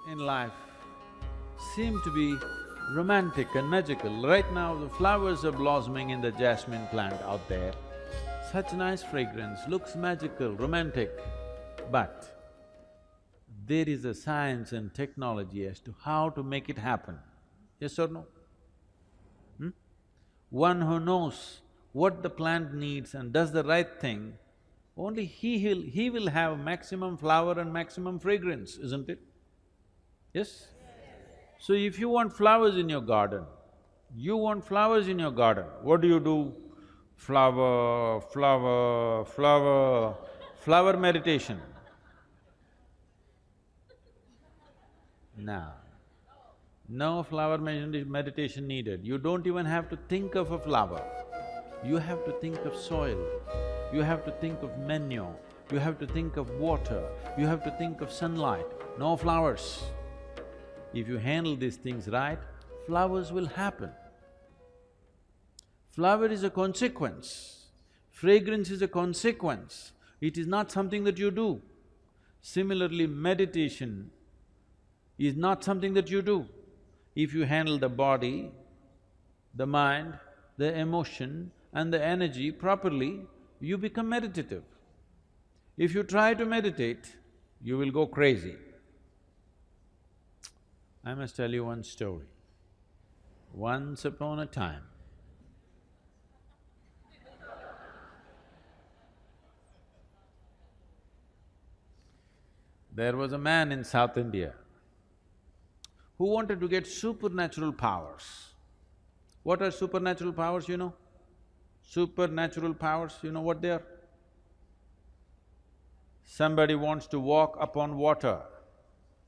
in life seem to be romantic and magical. Right now, the flowers are blossoming in the jasmine plant out there. Such nice fragrance, looks magical, romantic, but there is a science and technology as to how to make it happen. Yes or no? One who knows what the plant needs and does the right thing, only he will have maximum flower and maximum fragrance, isn't it? Yes? So if you want flowers in your garden, what do? Flower, flower, flower, flower meditation. No. No flower meditation needed. You don't even have to think of a flower. You have to think of soil, you have to think of manure, you have to think of water, you have to think of sunlight, no flowers. If you handle these things right, flowers will happen. Flower is a consequence, fragrance is a consequence, it is not something that you do. Similarly, meditation is not something that you do. If you handle the body, the mind, the emotion and the energy properly, you become meditative. If you try to meditate, you will go crazy. I must tell you one story. Once upon a time, there was a man in South India who wanted to get supernatural powers. What are supernatural powers, you know? Supernatural powers, you know what they are? Somebody wants to walk upon water,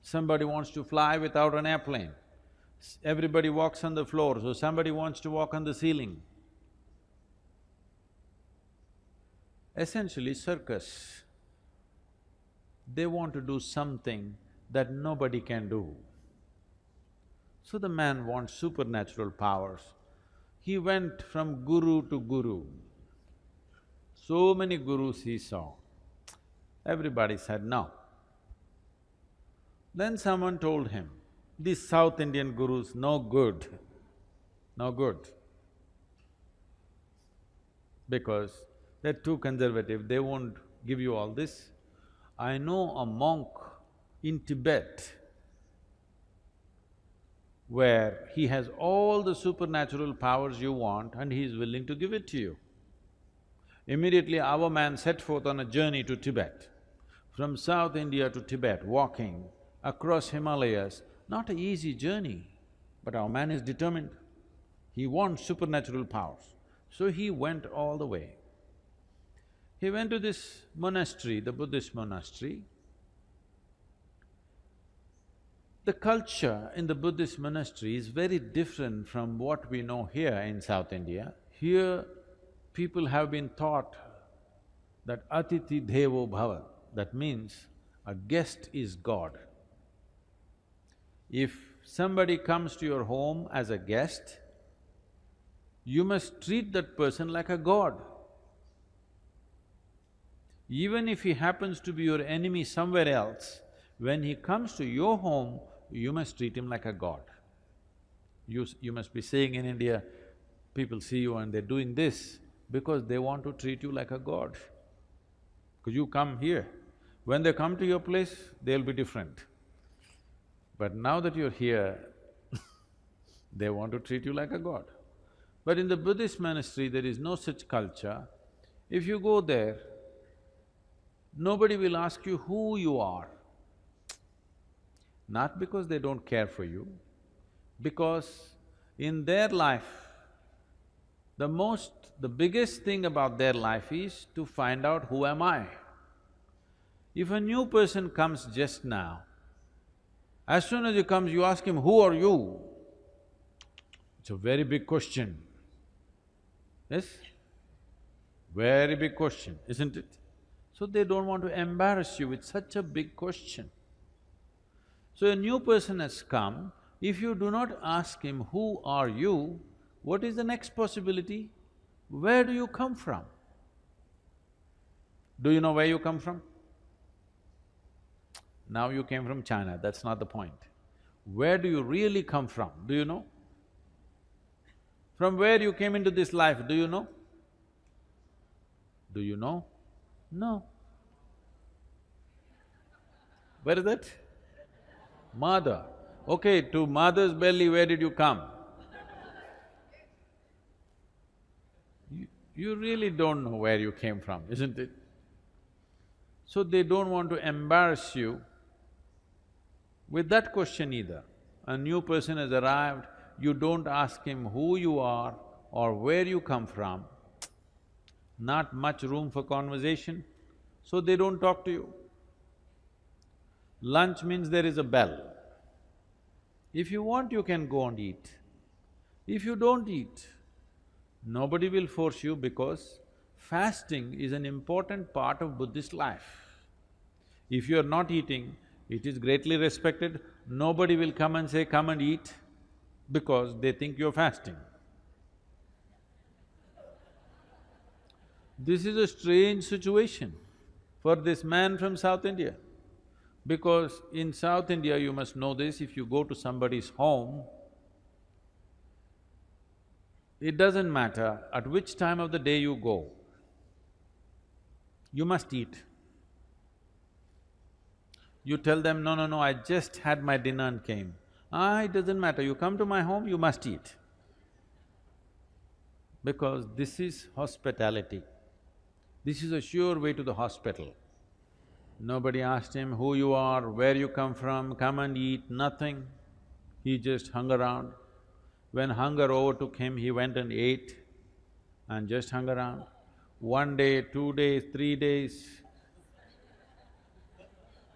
somebody wants to fly without an airplane, everybody walks on the floor, so somebody wants to walk on the ceiling. Essentially, circus, they want to do something that nobody can do. So the man wants supernatural powers. He went from guru to guru. So many gurus he saw. Everybody said no. Then someone told him, these South Indian gurus, no good, no good. Because they're too conservative, they won't give you all this. I know a monk in Tibet where he has all the supernatural powers you want and he is willing to give it to you. Immediately our man set forth on a journey to Tibet. From South India to Tibet, walking across Himalayas, not an easy journey, but our man is determined. He wants supernatural powers, so he went all the way. He went to this monastery, the Buddhist monastery. The culture in the Buddhist monastery is very different from what we know here in South India. Here, people have been taught that Atiti Devo Bhava, that means a guest is God. If somebody comes to your home as a guest, you must treat that person like a god. Even if he happens to be your enemy somewhere else, when he comes to your home, you must treat him like a god. You must be saying in India, people see you and they're doing this because they want to treat you like a god. Because you come here, when they come to your place, they'll be different. But now that you're here, they want to treat you like a god. But in the Buddhist monastery, there is no such culture. If you go there, nobody will ask you who you are. Not because they don't care for you, because in their life, the biggest thing about their life is to find out who am I. If a new person comes just now, as soon as he comes, you ask him, who are you? It's a very big question. Yes? Very big question, isn't it? So they don't want to embarrass you with such a big question. So a new person has come, if you do not ask him, who are you, what is the next possibility? Where do you come from? Do you know where you come from? Now you came from China, that's not the point. Where do you really come from, do you know? From where you came into this life, do you know? Do you know? No. Where is it? Mother. Okay, to mother's belly, where did you come? You really don't know where you came from, isn't it? So they don't want to embarrass you with that question either. A new person has arrived, you don't ask him who you are or where you come from, not much room for conversation, so they don't talk to you. Lunch means there is a bell. If you want, you can go and eat. If you don't eat, nobody will force you because fasting is an important part of Buddhist life. If you are not eating, it is greatly respected, nobody will come and say, come and eat, because they think you're fasting. This is a strange situation for this man from South India. Because in South India, you must know this, if you go to somebody's home, it doesn't matter at which time of the day you go, you must eat. You tell them, no, no, no, I just had my dinner and came. It doesn't matter, you come to my home, you must eat. Because this is hospitality. This is a sure way to the hospital. Nobody asked him who you are, where you come and eat, nothing. He just hung around. When hunger overtook him, he went and ate and just hung around. 1 day, 2 days, 3 days,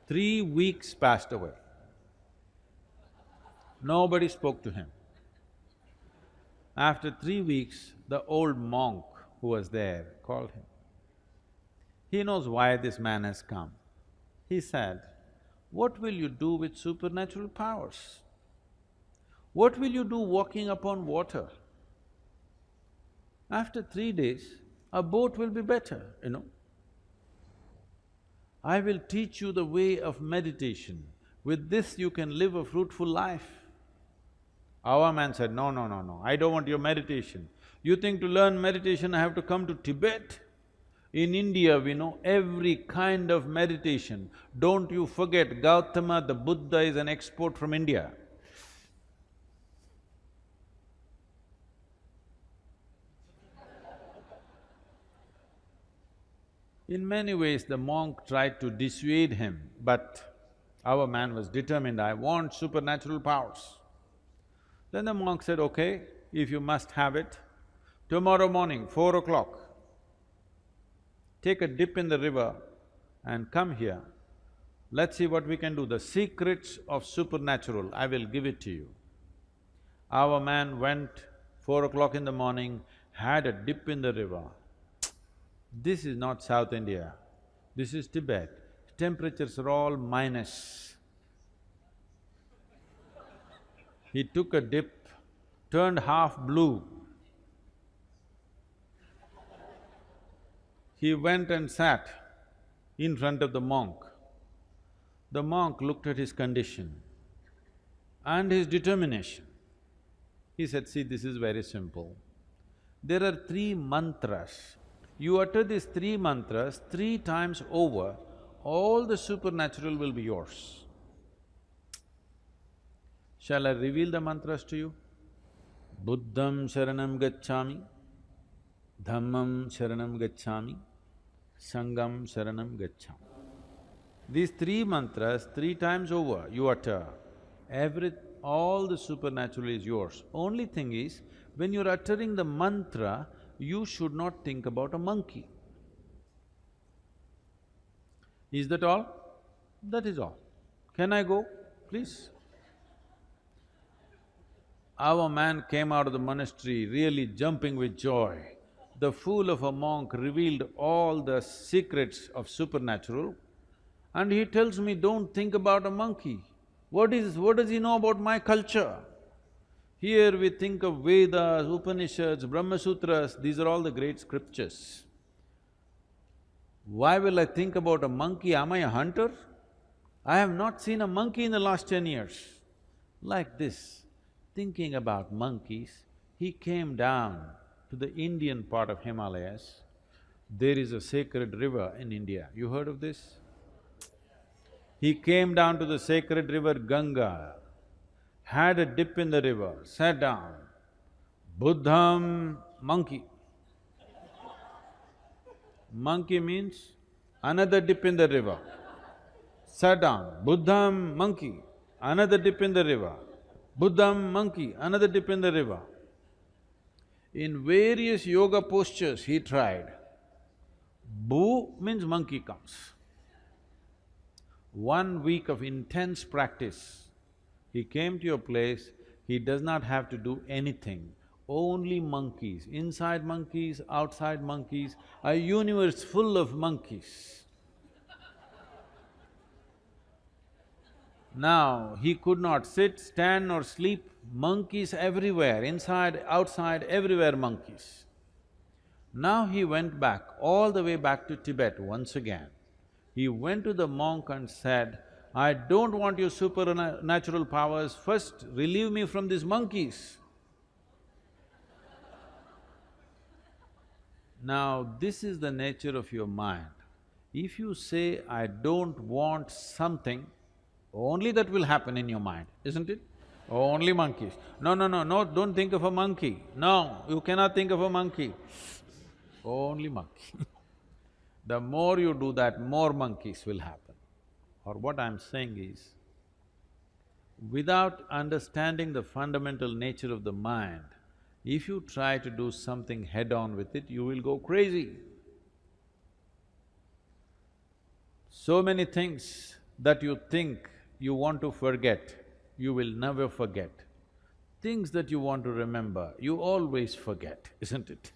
3 weeks passed away. Nobody spoke to him. After 3 weeks, the old monk who was there called him. He knows why this man has come. He said, what will you do with supernatural powers? What will you do walking upon water? After 3 days, a boat will be better, you know. I will teach you the way of meditation. With this you can live a fruitful life. Our man said, no, no, no, no, I don't want your meditation. You think to learn meditation I have to come to Tibet? In India, we know every kind of meditation. Don't you forget, Gautama, the Buddha is an export from India. In many ways, the monk tried to dissuade him, but our man was determined, I want supernatural powers. Then the monk said, okay, if you must have it, tomorrow morning, 4 o'clock, take a dip in the river and come here. Let's see what we can do. The secrets of supernatural, I will give it to you. Our man went 4 o'clock in the morning, had a dip in the river. This is not South India, this is Tibet. Temperatures are all minus. He took a dip, turned half blue. He went and sat in front of the monk. The monk looked at his condition and his determination. He said, see, this is very simple. There are 3 mantras. You utter these 3 mantras 3 times over, all the supernatural will be yours. Shall I reveal the mantras to you? Buddham sharanam gacchami, Dhammam sharanam gacchami, Sangham sharanam gacchami. These 3 mantras 3 times over you utter, all the supernatural is yours. Only thing is, when you're uttering the mantra, you should not think about a monkey. Is that all? That is all. Can I go, please? Our man came out of the monastery really jumping with joy. The fool of a monk revealed all the secrets of supernatural, and he tells me, don't think about a monkey. What does he know about my culture? Here we think of Vedas, Upanishads, Brahma Sutras, these are all the great scriptures. Why will I think about a monkey? Am I a hunter? I have not seen a monkey in the last 10 years. Like this, thinking about monkeys, he came down to the Indian part of Himalayas. There is a sacred river in India. You heard of this? He came down to the sacred river Ganga, had a dip in the river, sat down. Buddham, monkey. Monkey means another dip in the river. Sat down, Buddham, monkey, another dip in the river. Buddham, monkey, another dip in the river. In various yoga postures he tried. Bu means monkey comes. 1 week of intense practice, he came to your place, he does not have to do anything. Only monkeys, inside monkeys, outside monkeys, a universe full of monkeys. Now, he could not sit, stand or sleep, monkeys everywhere, inside, outside, everywhere monkeys. Now he went back, all the way back to Tibet once again. He went to the monk and said, I don't want your supernatural powers, first relieve me from these monkeys. Now, this is the nature of your mind. If you say, I don't want something, only that will happen in your mind, isn't it? Only monkeys. No, don't think of a monkey. No, you cannot think of a monkey. Only monkey. The more you do that, more monkeys will happen. Or what I'm saying is, without understanding the fundamental nature of the mind, if you try to do something head-on with it, you will go crazy. So many things that you think you want to forget, you will never forget. Things that you want to remember, you always forget, isn't it?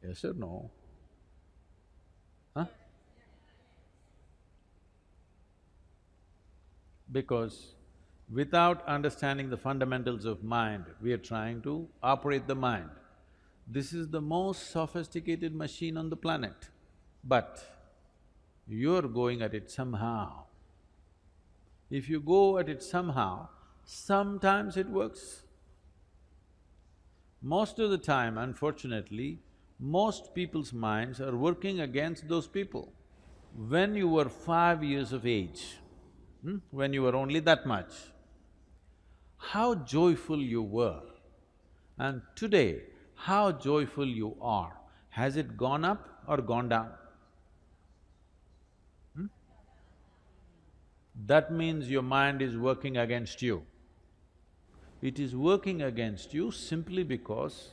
Yes or no? Huh? Because without understanding the fundamentals of mind, we are trying to operate the mind. This is the most sophisticated machine on the planet, but you're going at it somehow. If you go at it somehow, sometimes it works. Most of the time, unfortunately, most people's minds are working against those people. When you were 5 years of age, when you were only that much, how joyful you were, and today, how joyful you are. Has it gone up or gone down? That means your mind is working against you. It is working against you simply because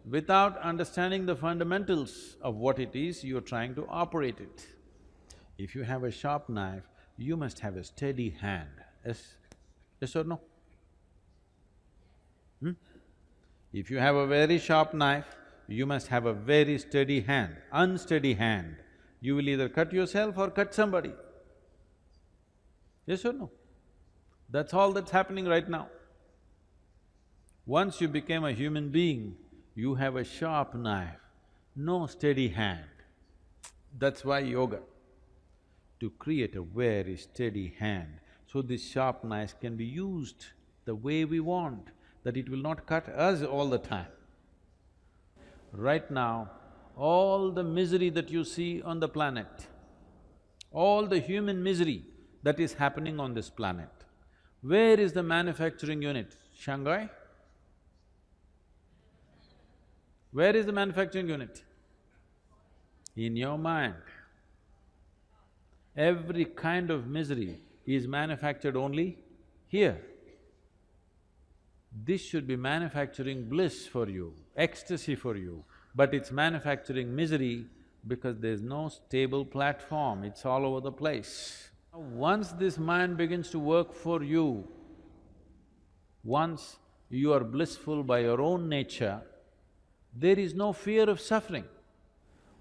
without understanding the fundamentals of what it is, you're trying to operate it. If you have a sharp knife, you must have a steady hand, yes? Yes or no? If you have a very sharp knife, you must have a very steady hand. Unsteady hand, you will either cut yourself or cut somebody. Yes or no? That's all that's happening right now. Once you became a human being, you have a sharp knife, no steady hand. That's why yoga, to create a very steady hand, so this sharp knife can be used the way we want, that it will not cut us all the time. Right now, all the misery that you see on the planet, all the human misery that is happening on this planet, where is the manufacturing unit? Shanghai? Where is the manufacturing unit? In your mind. Every kind of misery is manufactured only here. This should be manufacturing bliss for you, ecstasy for you, but it's manufacturing misery because there's no stable platform, it's all over the place. Once this mind begins to work for you, once you are blissful by your own nature, there is no fear of suffering.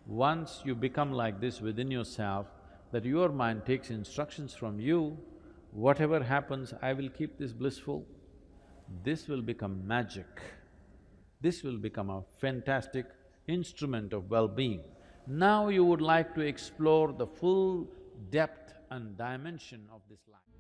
Once you become like this within yourself, that your mind takes instructions from you, whatever happens, I will keep this blissful, this will become magic. This will become a fantastic instrument of well-being. Now you would like to explore the full depth and dimension of this life.